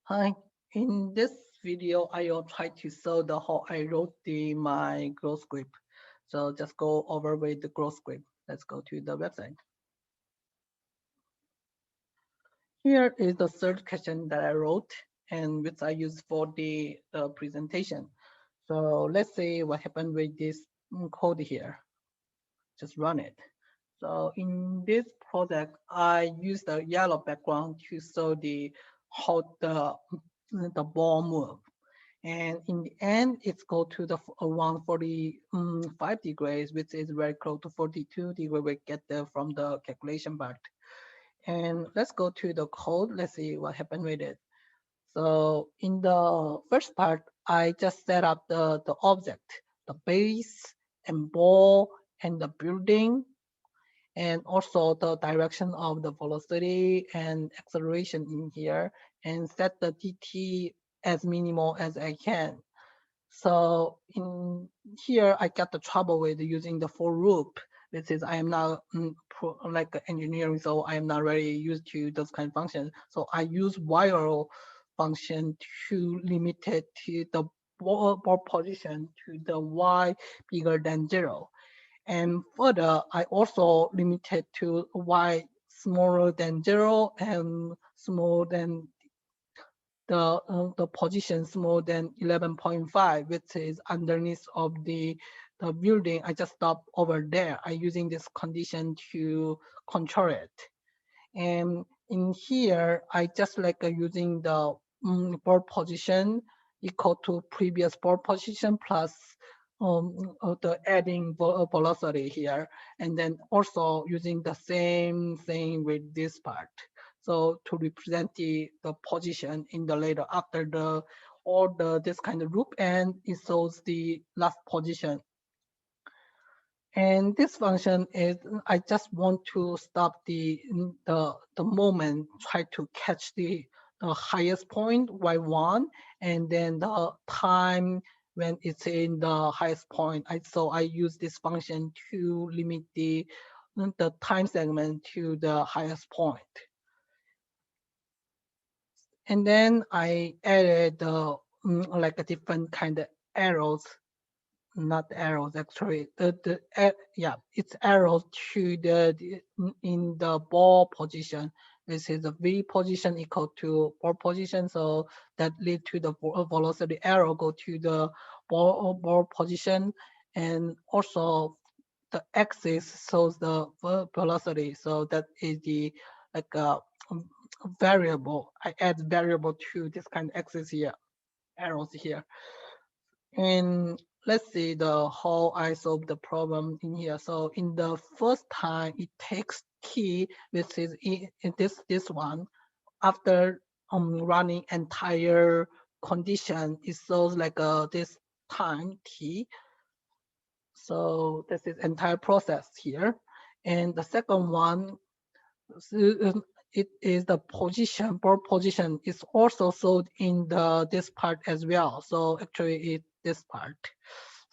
Hi, in this video, I will try to show the how I wrote my growth script. So just go over with the growth script. Let's go to the website. Here is the third question that I wrote and which I use for the presentation. So let's see what happened with this code here. Just run it. So in this project, I use the yellow background to show the how the ball move. And in the end, it's go to the around 45 degrees, which is very close to 42 degrees we get there from the calculation part. And let's go to the code. Let's see what happened with it. So in the first part, I just set up the object, the base and ball and the building, and also the direction of the velocity and acceleration in here, and set the dt as minimal as I can. So in here, I got the trouble with using the for loop. This is I am not like engineering, so I am not really used to those kind of functions. So I use while function to limit it to the ball position to the y bigger than 0. And further, I also limited to y smaller than 0 and smaller than the positions more than 11.5, which is underneath of the building. I just stop over there. I using this condition to control it. And in here, I just like using the board position equal to previous board position plus the adding velocity here, and then also using the same thing with this part. So to represent the position in the later after the all this kind of loop, and it shows the last position. And this function is, I just want to stop the moment, try to catch the highest point, y1, and then the time when it's in the highest point. So I use this function to limit the time segment to the highest point. And then I added like a different kind of arrows, not arrows actually. Yeah, it's arrows to in the ball position. This is the v position equal to ball position, so that lead to the velocity arrow go to the ball position, and also the axis shows the velocity. So that is the like variable. I add variable to this kind of axis here, arrows here. And let's see the how I solve the problem in here. So in the first time, it takes t, which is in this one. After running entire condition, it shows like this time t. So this is entire process here. And the second one, it is the position, board position is also sold in this part as well. So actually it this part.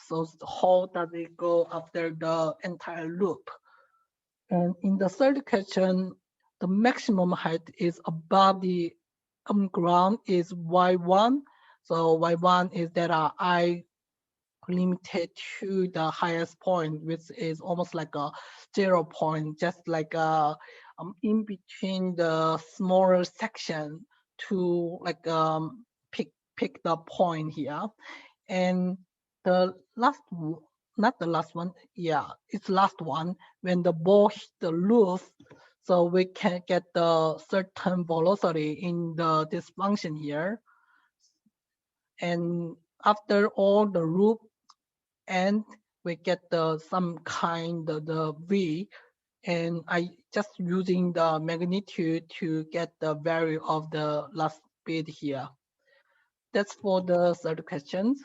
So how does it go after the entire loop? And in the third question, the maximum height is above the ground is y1. So y1 is that I limited to the highest point, which is almost like a 0 point, just like in between the smaller section to like pick the point here. And the last, not the last one, yeah, it's last one. When the ball hit the roof, so we can get the certain velocity in this function here. And after all the loop and we get some kind of the V, and I just using the magnitude to get the value of the last bit here. That's for the third questions.